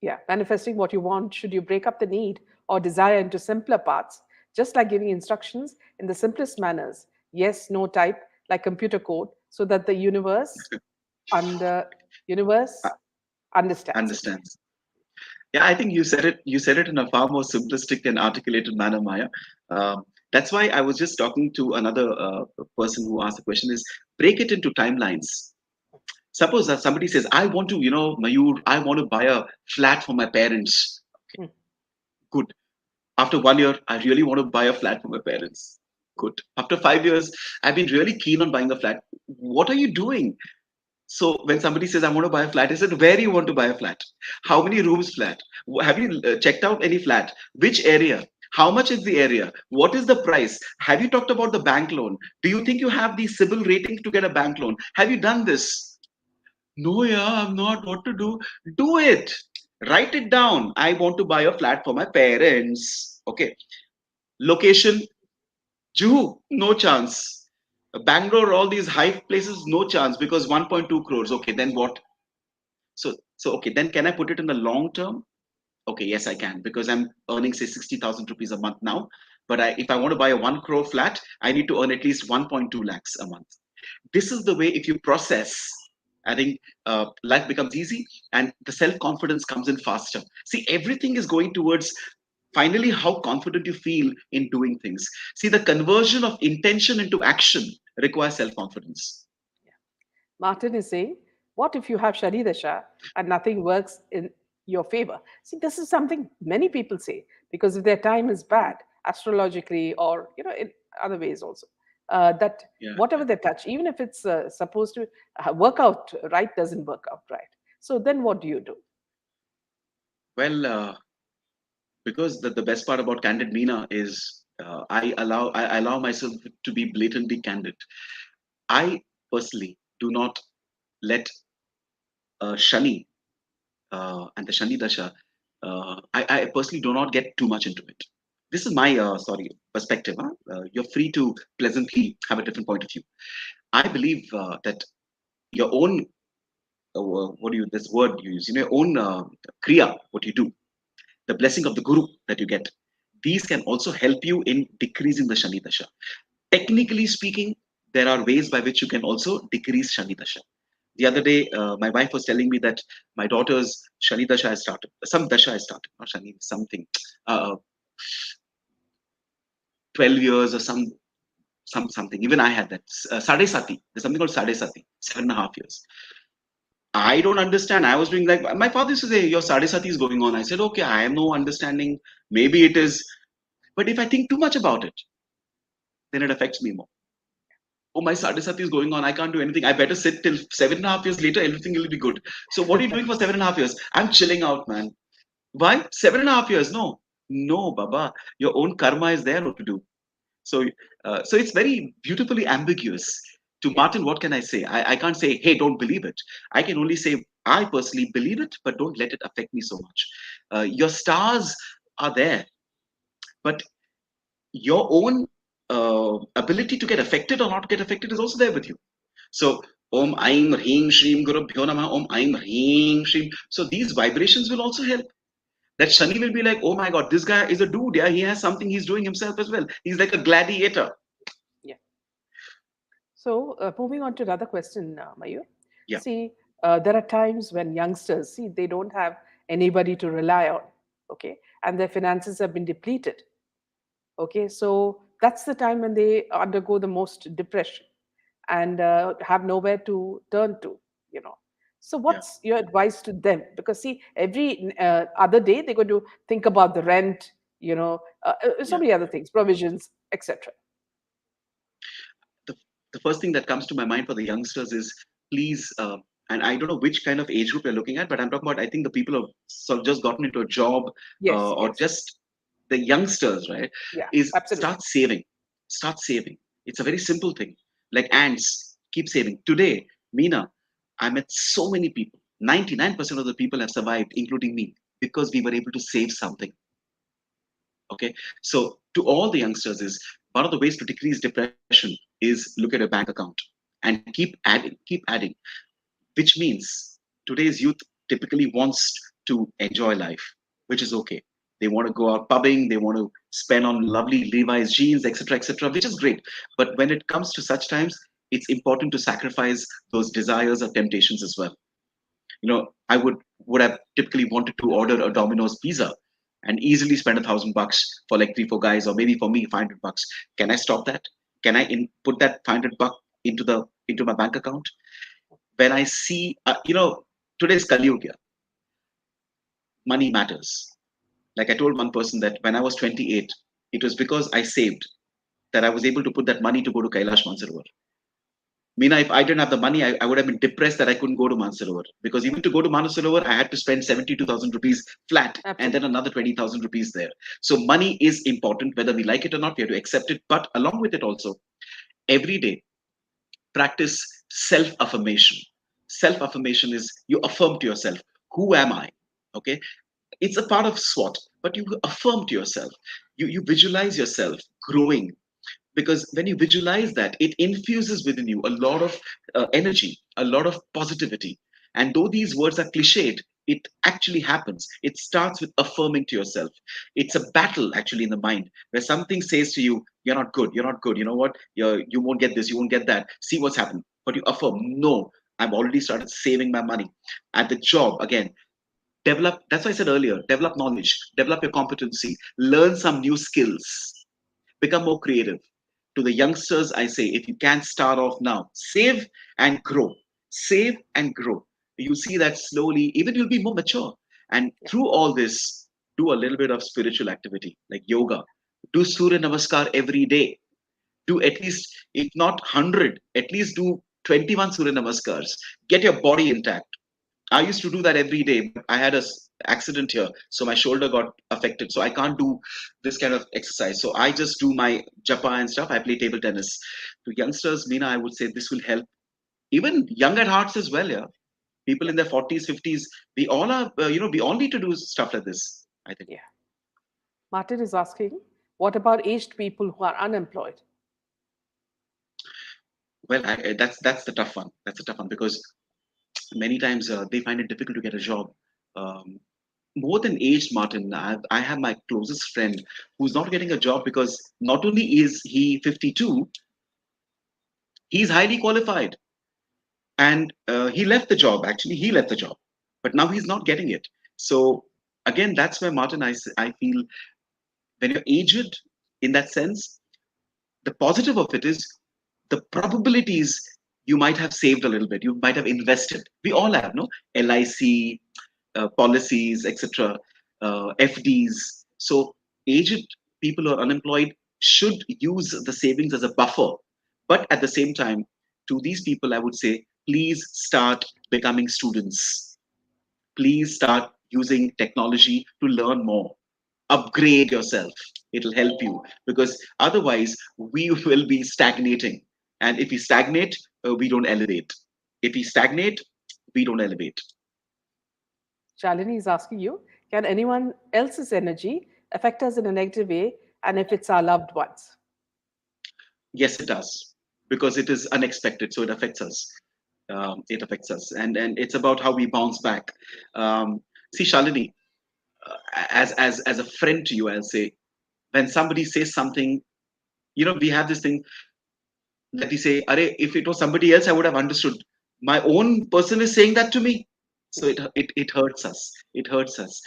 Yeah, manifesting what you want, should you break up the need or desire into simpler parts, just like giving instructions in the simplest manners, yes, no type, like computer code, so that the under uh, universe understands it. understands. Yeah, I think you said it. You said it in a far more simplistic and articulated manner, Maya. That's why I was just talking to another person who asked the question: is break it into timelines. Suppose that somebody says, "I want to, Mayur, I want to buy a flat for my parents." Hmm, Good. After 1 year, I really want to buy a flat for my parents. Good. After 5 years, I've been really keen on buying a flat. What are you doing? So when somebody says, I want to buy a flat, I said, where do you want to buy a flat? How many rooms flat? Have you checked out any flat? Which area? How much is the area? What is the price? Have you talked about the bank loan? Do you think you have the CIBIL rating to get a bank loan? Have you done this? No, yeah, I'm not. What to do? Do it. Write it down. I want to buy a flat for my parents. Okay. Location, Juhu, no chance. Bangalore, all these high places, no chance because 1.2 crores. Okay, then what? So okay, then can I put it in the long term? Okay, yes, I can because I'm earning say 60,000 rupees a month now. But if I want to buy a 1 crore flat, I need to earn at least 1.2 lakhs a month. This is the way if you process, I think life becomes easy and the self confidence comes in faster. See, everything is going towards finally how confident you feel in doing things. See, the conversion of intention into action requires self confidence. yeah. Martin is saying, what if you have Shani Dasha and nothing works in your favor? See, this is something many people say because if their time is bad, astrologically or in other ways also, that Yeah, whatever yeah. they touch, even if it's supposed to work out right, doesn't work out right. So then what do you do? Well, because the best part about candid Meena is I allow myself to be blatantly candid. I personally do not let Shani and the Shani Dasha I personally do not get too much into it. This is my perspective. Huh? You're free to pleasantly have a different point of view. I believe that your own what do you this word you use, your own kriya, what you do, the blessing of the guru that you get, these can also help you in decreasing the shani dasha. Technically speaking, there are ways by which you can also decrease shani dasha. The other day, my wife was telling me that my daughter's shani dasha has started, some dasha has started, not shani, something, uh, 12 years or something. Even I had that. Sade Sati. There's something called Sade Sati, 7.5 years. I don't understand. I was doing like my father used to say, your Sade Sati is going on. I said, okay, I have no understanding. Maybe it is. But if I think too much about it, then it affects me more. Oh, my Sade Sati is going on. I can't do anything. I better sit till 7.5 years later. Everything will be good. So what are you doing for 7.5 years? I'm chilling out, man. Why? 7.5 years? No. No, Baba. Your own karma is there to do. So, so it's very beautifully ambiguous. To Yeah. Martin, what can I say? I can't say, hey, don't believe it. I can only say, I personally believe it, but don't let it affect me so much. Your stars are there, but your own ability to get affected or not get affected is also there with you. So, Om Aim Hreem Shreem Guru Bhyo Namah Om Aim Hreem Shreem. So these vibrations will also help. That Shani will be like, oh my God, this guy is a dude. Yeah, he has something he's doing himself as well. He's like a gladiator. Yeah. So, moving on to another question, Mayur. Yeah, See, there are times when youngsters see they don't have anybody to rely on, okay, and their finances have been depleted. Okay, so that's the time when they undergo the most depression and have nowhere to turn to, you know. So, yeah, what's your advice to them? Because see, every other day they're going to think about the rent, so yeah. many other things, provisions, etc. the, the first thing that comes to my mind for the youngsters is please, and I don't know which kind of age group you're looking at, but I'm talking about, I think the people who have sort of just gotten into a job, Yes, or yes, just the youngsters, right? yeah, Is absolutely. start saving. It's a very simple thing. Like ants, keep saving. Today, Meena, I met so many people. 99% of the people have survived, including me, because we were able to save something. Okay, so to all the youngsters is one of the ways to decrease depression is look at a bank account and keep adding, which means today's youth typically wants to enjoy life, which is okay. They want to go out pubbing, they want to spend on lovely Levi's jeans, etc., which is great. But when it comes to such times, it's important to sacrifice those desires or temptations as well. I would have typically wanted to order a Domino's pizza and easily spend $1,000 for like 3 4 guys, or maybe for me $500. Can I stop that? Can I put that $500 into my bank account? When I see, today's Kali Yuga, money matters. Like I told one person that when I was 28, it was because I saved that I was able to put that money to go to Kailash Mansarovar. Meena, if I didn't have the money, I would have been depressed that I couldn't go to Mansarovar. Because even to go to Mansarovar, I had to spend 72,000 rupees flat and then Absolutely. another 20,000 rupees there. So money is important, whether we like it or not, we have to accept it. But along with it also, every day, practice self affirmation. Self affirmation is you affirm to yourself, who am I? Okay. It's a part of SWOT, but you affirm to yourself. You visualize yourself growing, because when you visualize that, it infuses within you a lot of energy, a lot of positivity. And though these words are cliched, it actually happens. It starts with affirming to yourself. It's a battle actually in the mind, where something says to you, you're not good, you're not good, you know what, you won't get this, you won't get that, see what's happened. But you affirm, no, I've already started saving my money. At the job, again, develop, that's why I said earlier, develop knowledge, develop your competency, learn some new skills, become more creative. To the youngsters, I say, if you can start off now, save and grow. Save and grow. You see that slowly, even you'll be more mature. And Yeah. through all this, do a little bit of spiritual activity like yoga. Do Surya Namaskar every day. Do at least, if not 100, at least do 21 Surya Namaskars. Get your body intact. I used to do that every day, but I had a accident here, so my shoulder got affected. So I can't do this kind of exercise. So I just do my japa and stuff. I play table tennis. To youngsters, Meena, I would say this will help. Even young at hearts as well, yeah. People Yeah. in their 40s, 50s, we all are, we all need to do stuff like this, I think. Yeah. Martin is asking, what about aged people who are unemployed? Well, that's the tough one. That's a tough one because many times they find it difficult to get a job. Um, More than aged, Martin, I have my closest friend who's not getting a job because not only is he 52, he's highly qualified. And he left the job, actually, he left the job. But now he's not getting it. So, again, that's where, Martin, I feel when you're aged in that sense, the positive of it is the probabilities you might have saved a little bit. You might have invested. We all have, no? LIC, policies, etc., FDs. So aged people who are unemployed should use the savings as a buffer. But at the same time, to these people, I would say, please start becoming students. Please start using technology to learn more. Upgrade yourself. It'll help you because otherwise we will be stagnating. And if we stagnate, we don't elevate. If we stagnate, we don't elevate. Shalini is asking you, can anyone else's energy affect us in a negative way? And if it's our loved ones? Yes, it does because it is unexpected, so it affects us. It affects us, and it's about how we bounce back. See, Shalini, as a friend to you, I'll say when somebody says something, we have this thing that we say, "Are if it was somebody else, I would have understood." My own person is saying that to me, so it hurts us. It hurts us.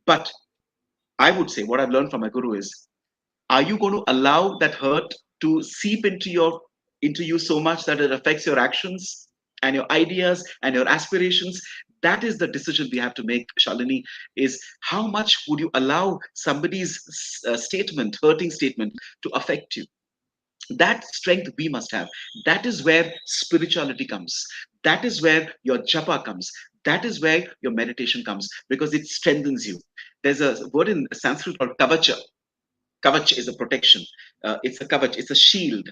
But I would say what I've learned from my guru is: are you going to allow that hurt to seep into you so much that it affects your actions and your ideas and your aspirations? That is the decision we have to make, Shalini, is how much would you allow somebody's statement, hurting statement, to affect you? That strength we must have. That is where spirituality comes. That is where your japa comes. That is where your meditation comes because it strengthens you. There's a word in Sanskrit called kavacha. Kavach is a protection. It's a kavach, it's a shield,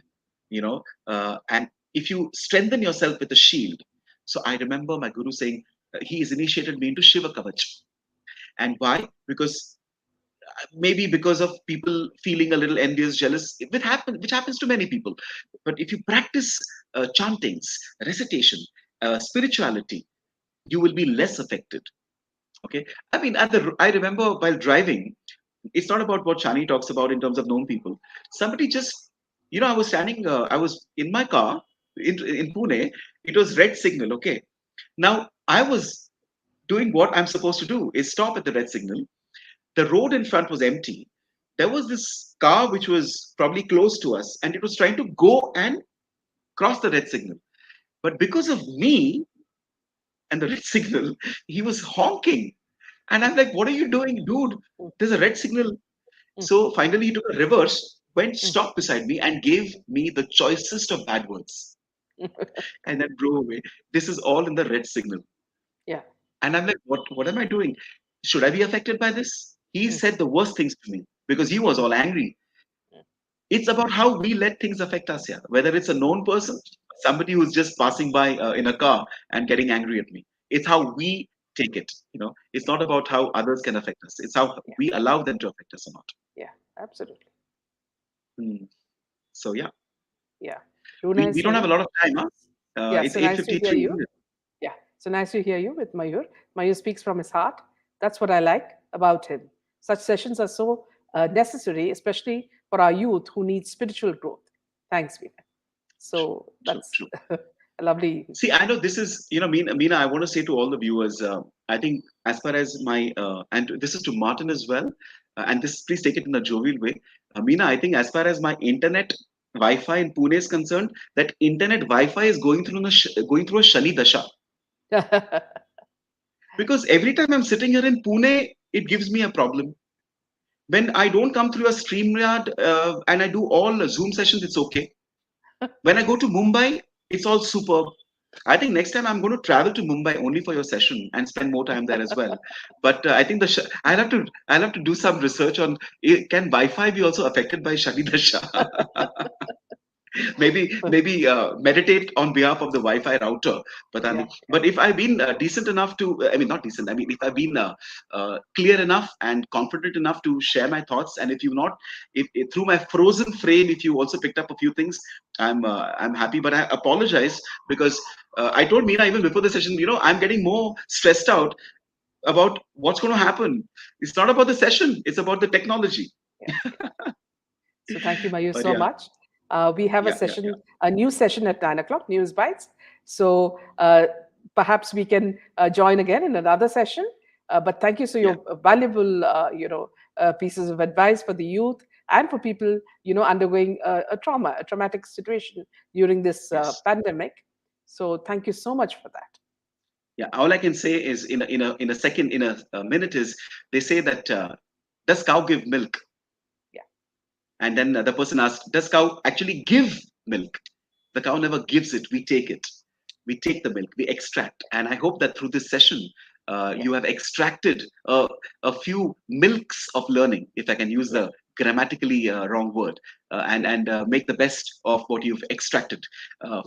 and if you strengthen yourself with a shield. So I remember my guru saying he has initiated me into Shiva Kavach. And why? Because maybe because of people feeling a little envious, jealous, which happens to many people. But if you practice chantings, recitation, spirituality, you will be less affected. Okay, I mean, I remember while driving, it's not about what Shani talks about in terms of known people. Somebody just, I was standing, I was in my car in Pune. It was red signal. Okay, now I was doing what I'm supposed to do is stop at the red signal. The road in front was empty. There was this car which was probably close to us, and it was trying to go and cross the red signal. But because of me and the red signal, he was honking. And I'm like, what are you doing, dude? Mm, There's a red signal. mm, So finally, he took a reverse, went, mm, stopped beside me, and gave me the choicest of bad words, mm. and then drove away. This is all in the red signal. Yeah. And I'm like, what am I doing? Should I be affected by this? He Mm, said the worst things to me because he was mm, all angry. mm. It's about how we let things affect us here, whether it's a known person, somebody who's just passing by in a car and getting angry at me. It's how we take it. It's not about how others can affect us. It's how Yeah. we allow them to affect us or not. Yeah. Absolutely. Hmm. So yeah. Yeah. Runa We is don't have a saying, lot of time, huh? yeah, It's so nice to hear 8:53, you. isn't it? Yeah. So nice to hear you with Mayur. Mayur speaks from his heart. That's what I like about him. Such sessions are so necessary, especially for our youth who need spiritual growth. Thanks, Veena. So True, that's true. a lovely. See, I know this is, Meena, I want to say to all the viewers, I think as far as and this is to Martin as well, and this, please take it in a jovial way. Meena, I think as far as my internet Wi-Fi in Pune is concerned, that internet Wi-Fi is going through a Shani Dasha. Because every time I'm sitting here in Pune, it gives me a problem. When I don't come through a StreamYard and I do all Zoom sessions, it's okay. When I go to Mumbai, it's all superb. I think next time I'm going to travel to Mumbai only for your session and spend more time there as well. But I think I'll have to do some research on can Wi-Fi be also affected by Shani Dasha? maybe meditate on behalf of the Wi-Fi router. But Yeah, yeah, but if I've been decent enough to, I mean, not decent. I mean, if I've been clear enough and confident enough to share my thoughts, and if you not, if through my frozen frame, if you also picked up a few things, I'm happy. But I apologize because I told Meena even before the session, I'm getting more stressed out about what's going to happen. It's not about the session; it's about the technology. yeah, yeah. So thank you, Mayur, But so yeah, much. We have a yeah, yeah, yeah. session, a new session at 9 o'clock, News Bites. So perhaps we can join again in another session. But thank you for Yeah. your valuable, pieces of advice for the youth and for people, undergoing a traumatic situation during this Yes. pandemic. So thank you so much for that. Yeah, all I can say is in a minute is they say that does cow give milk? Yeah, And then the person asks, does cow actually give milk? The cow never gives it. We take it. We take the milk. We extract. And I hope that through this session, yeah, you have extracted a few milks of learning, if I can use yeah. the grammatically wrong word, and make the best of what you've extracted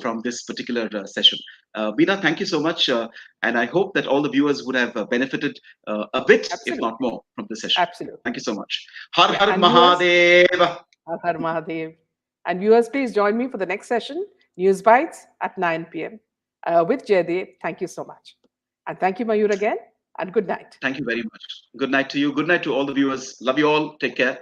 from this particular session. Veena, thank you so much. And I hope that all the viewers would have benefited a bit, if not Absolutely, more, from this session. absolutely. Thank you so much. Har Yeah, Har and viewers, Mahadev. Har Har Mahadev. And viewers, please join me for the next session, News Bites at 9 p.m. With Jaydev. Thank you so much. And thank you, Mayur, again, and good night. Thank you very much. Good night to you. Good night to all the viewers. Love you all. Take care.